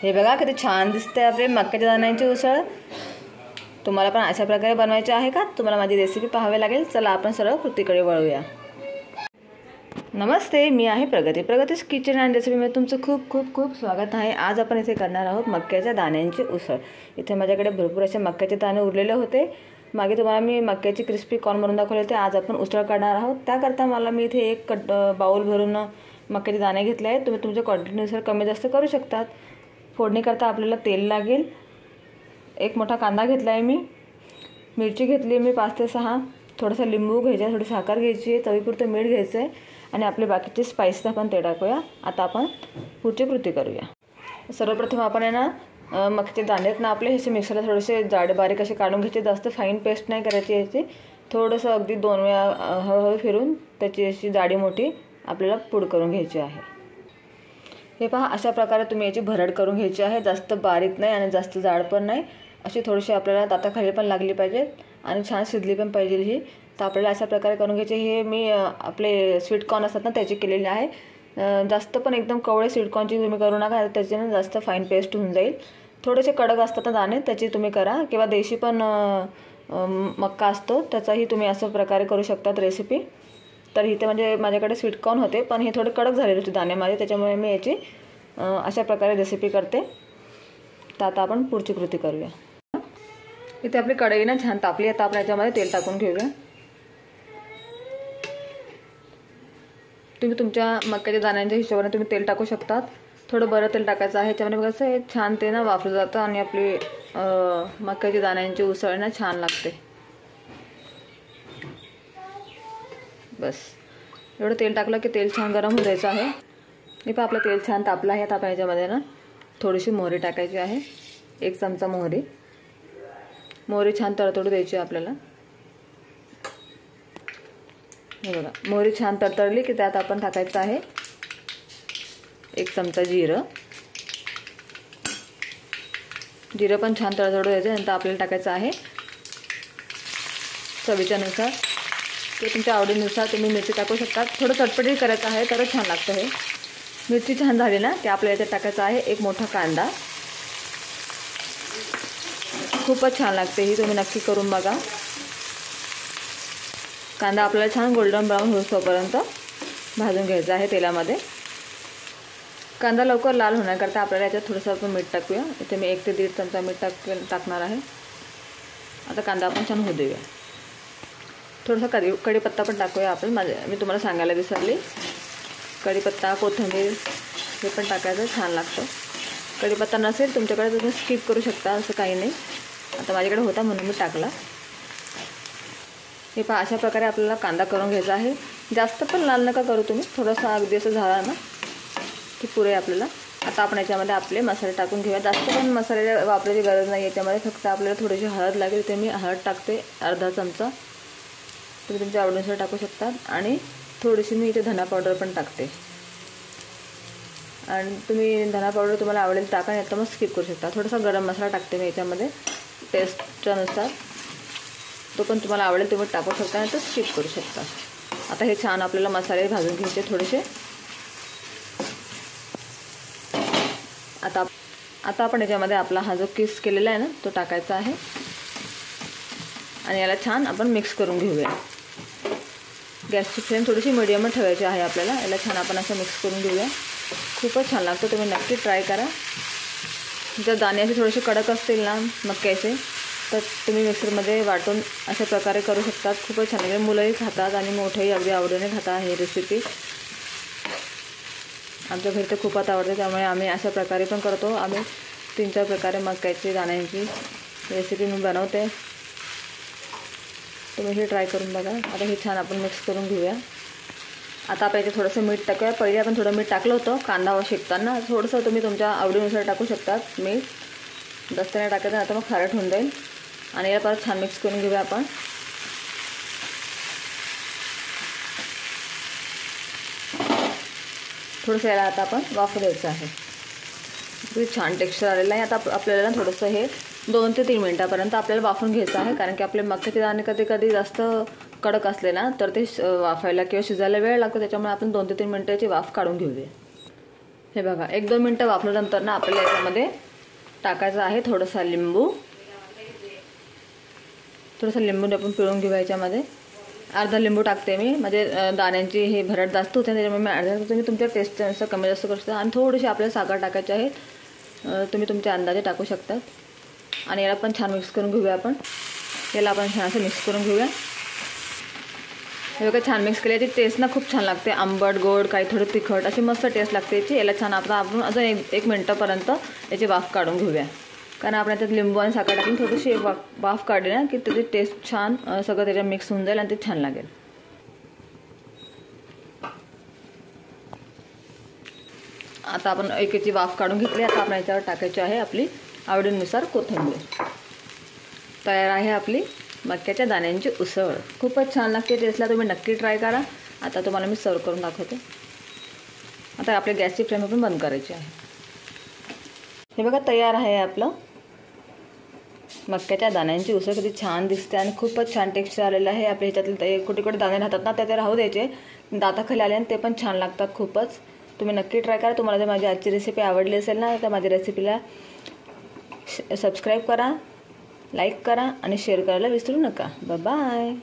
हे बघा किती छान दिसते आपले मक्याच्या दाण्यांची उसळ। तुम्हाला पण अशा प्रकारे बनवायचे आहे का? तुम्हाला माझी रेसिपी पाहावी लागेल। चला आपण सरळ कृतीकडे वळूया। नमस्ते, मी आहे प्रगतीज किचन अँड रेसिपीमध्ये तुमचं खूप खूप खूप स्वागत आहे। आज आपण इथे करणार आहोत मक्याच्या दाण्यांची उसळ। इथे माझ्याकडे भरपूर असे मक्याचे दाणे उरलेले होते। मागे तुम्हाला मी मक्याची क्रिस्पी कॉर्न बनवून दाखवले होते। आज आपण उसळ करणार आहोत। त्याकरता मला मी इथे एक बाउल भरून मक्याचे दाणे घेतले आहेत। तुम्ही तुमच्या क्वांटिटीनुसार कमी जास्त करू शकतात। फोडणी करता आपल्याला तेल लागेल। एक मोठा कांदा घेतला आहे मी, मिरची घेतली मी 5 ते 6, थोडासा लिंबू घ्यायचा, थोडी साखर घ्यायची आहे, चवीपुरतं मीठ घ्यायचं आहे आणि आपले बाकीचे स्पाइसेस आपण ते टाकूया। आता आपण पुढची कृती करूया। सर्वप्रथम आपण आहे ना मक्याचे दाणे आहेत ना आपले असे मिक्सरला थोडेसे जाड बारीक असे काढून घ्यायचे। जास्त फाईन पेस्ट नाही करायची याची, थोडंसं अगदी 2 वेळा हळूहळू फिरून त्याची अशी जाडी मोठी आपल्याला पूड करून घ्यायची आहे। हे पहा, अशा प्रकारे तुम्ही याची भरड करून घ्यायची आहे। जास्त बारीक नाही आणि जास्त जाड पण नाही, अशी थोडीशी आपल्याला दाताखाली पण लागली पाहिजे आणि छान शिजली पण पाहिजे ही। तर आपल्याला अशा प्रकारे करून घ्यायचे। हे मी आपले स्वीट कॉर्न असतात ना त्याची केलेली आहे। जास्त पण एकदम कवळे स्वीट कॉर्नची तुम्ही करू नका, त्याच्याने जास्त फाईन पेस्ट होऊन जाईल। थोडेसे कडक असतात ना दाणे त्याची तुम्ही करा, किंवा देशी पण मक्का असतो त्याचाही तुम्ही अशा प्रकारे करू शकतात रेसिपी। तर इथे म्हणजे माझ्याकडे स्वीट कॉर्न होते पण हे थोडे कडक झालेले होते दाणे माझे, त्याच्यामुळे मी याची अशा प्रकारे रेसिपी करते। तर आता आपण पुढची कृती करूया। इथे आपली कढई ना छान तापली आहे। आता आपण याच्यामध्ये तेल टाकून घेऊया। तुम्ही तुमच्या मक्याच्या दाण्यांच्या हिशोबाने तुम्ही तेल टाकू शकतात। थोडं बरं तेल टाकायचं आहे। ह्याच्यामध्ये कसं आहे छान ते ना वाफलं जातं आणि आपली मक्याच्या दाण्यांची उसळ ना छान लागते। बस एवढं तेल टाकलं की तेल छान गरम होऊ द्यायचं आहे। हे पण आपलं तेल छान तापलं आहे। आता आपण याच्यामध्ये ना थोडीशी मोहरी टाकायची आहे, 1 चमचा मोहरी। मोहरी छान तडतडू द्यायची आपल्याला। हे बघा, मोहरी छान तडतडली की त्यात आपण टाकायचं आहे 1 चमचा जिरं। जिरं पण छान तडतडू द्यायचं। नंतर आपल्याला टाकायचं आहे चवीच्यानुसार, ते तुमच्या आवडीनुसार तुम्ही मिरची टाकू शकता। थोडं चटपटीत करायचं आहे तरच छान लागतं हे। मिरची छान झाली ना की आपल्याला याच्यात टाकायचा आहे 1 मोठा कांदा। खूपच छान लागते ही, तुम्ही नक्की करून बघा। कांदा आपल्याला छान गोल्डन ब्राऊन होईपर्यंत भाजून घ्यायचा आहे तेलामध्ये। कांदा लवकर लाल होण्याकरता आपल्याला याच्यात थोडंसं आपण मीठ टाकूया। इथे मी 1 ते 1.5 चमचा मीठ टाकणार आहे। आता कांदा आपण छान होऊ देऊया। थोडासा कढीपत्ता पण टाकूया आपण। मी तुम्हाला सांगायला विसरली, कढीपत्ता कोथिंबीर हे पण टाकायचं, छान लागतं। कढीपत्ता नसेल तुमच्याकडे तुम्ही स्किप करू शकता, असं काही नाही। आता माझ्याकडे होता म्हणून मी टाकला। हे पहा, अशा प्रकारे आपल्याला कांदा करून घ्यायचा आहे। जास्त पण लाल नका करू तुम्ही, थोडासा अगदी असं झाला ना की पुरे आपल्याला। आता आपण याच्यामध्ये आपले मसाले टाकून घेऊया। जास्त पण मसाले वापरायची गरज नाही याच्यामध्ये, फक्त आपल्याला थोडीशी हळद लागेल। ते मी हळद टाकते अर्धा चमचा, तुम्ही तुमच्या आवडीनुसार टाकू शकतात। आणि थोडीशी मी इथे धना पावडर पण टाकते। आणि तुम्ही धना पावडर तुम्हाला आवडेल टाका, नाही तर मग स्किप करू शकता। थोडासा गरम मसाला टाकते मी याच्यामध्ये टेस्टनुसार, तो पण तुम्हाला आवडेल तुम्ही टाकू शकता, नाही तर स्किप करू शकता। आता हे छान आपल्याला मसाले भाजून घ्यायचे थोडेसे। आता आपण याच्यामध्ये आपला हा जो किस केलेला आहे ना तो टाकायचा आहे आणि याला छान आपण मिक्स करून घेऊया। गॅसची फ्लेम थोडीशी मिडियमच ठेवायची आहे आपल्याला। याला छान आपण असं मिक्स करून घेऊया। खूपच छान लागतं, तुम्ही नक्की ट्राय करा। जर दाणे असे थोडेसे कडक असतील ना मक्याचे तर तुम्ही मिक्सरमध्ये वाटून अशा प्रकारे करू शकतात। खूपच छान लागेल, मुलंही खातात आणि मोठेही अगदी आवडीने खातात ही रेसिपी। आमच्या घरी तर खूपच आवडते, त्यामुळे आम्ही अशा प्रकारे पण करतो। आम्ही 3-4 प्रकारे मक्याची दाण्यांची रेसिपी मी बनवते, तुम्ही हे ट्राय करून बघा। आता हे छान आपण मिक्स करून घेऊया। आता आपण याच्यात थोडंसं मीठ टाकूया। पहिले आपण थोडं मीठ टाकलं होतं कांदा शेकताना, थोडंसं तुम्ही तुमच्या आवडीनुसार टाकू शकतात मीठ। जास्त नाही टाकायचं, आता मग खारट होऊन जाईल। आणि याला परत छान मिक्स करून घेऊया आपण। थोडंसं याला आता आपण वाफू द्यायचं आहे। खूप छान टेक्स्चर आलेलं आहे। आता आपल्याला थोडंसं हे 2 ते 3 मिनिटापर्यंत आपल्याला वाफून घ्यायचं आहे, कारण की आपले मक्याचे दाणे कधी जास्त कडक असले ना तर ते वाफायला किंवा शिजायला वेळ लागतो, त्याच्यामुळे आपण 2 ते 3 मिनिटाची वाफ काढून घेऊया। हे बघा 1-2 मिनटं वाफल्यानंतर ना आपल्याला याच्यामध्ये टाकायचं आहे थोडासा लिंबू. थोडासा लिंबू आपण पिळून घेऊ याच्यामध्ये. अर्धा लिंबू टाकते मी, म्हणजे दाण्यांची हे भरट जास्त होते त्याच्यामुळे मी अर्धा. तुम्ही तुमच्या टेस्टनुसार कमी जास्त करू शकता. आणि थोडीशी आपल्याला साखर टाकायची आहे, तुम्ही तुमच्या अंदाजे टाकू शकता. आणि याला पण छान मिक्स करून घेऊया आपण. याला आपण छान असं मिक्स करून घेऊया. हे बघा छान मिक्स केल्याची टेस्ट ना खूप छान लागते. आंबट गोड काही थोडं तिखट अशी मस्त टेस्ट लागते याची. याला छान आपण अजून 1 मिनटापर्यंत याची वाफ काढून घेऊया. कारण आपण त्यात लिंबू आणि साखर टाकून थोडीशी वाफ काढली ना की त्याची टेस्ट छान सगळं त्याच्यात मिक्स होऊन जाईल आणि ते छान लागेल. आता आपण एकेची वाफ काढून घेतली. आता आपण याच्यावर टाकायची आहे आपली आवडीनुसार कोथिंबीर. तयार आहे आपली मक्याच्या दाण्यांची उसळ. खूपच छान लागते टेस्टला. तुम्ही नक्की ट्राय करा. आता तुम्हाला मी सर्व करून दाखवते. आता आपल्या गॅसची फ्लेम पण बंद करायची आहे. हे बघा तयार आहे आपलं मक्याच्या दाण्यांची उसळ. किती छान दिसते आणि खूपच छान टेक्स्चर आलेलं आहे. आपल्या ह्याच्यातले कुठे कुठे दाणे राहतात ना ते राहू द्यायचे. दाताखाली आले आणि ते पण छान लागतात खूपच. तुम्ही नक्की ट्राय करा. तुम्हाला जर माझी आजची रेसिपी आवडली असेल ना तर माझ्या रेसिपीला सबस्क्राईब करा, लाईक करा आणि शेअर करायला विसरू नका. बाय.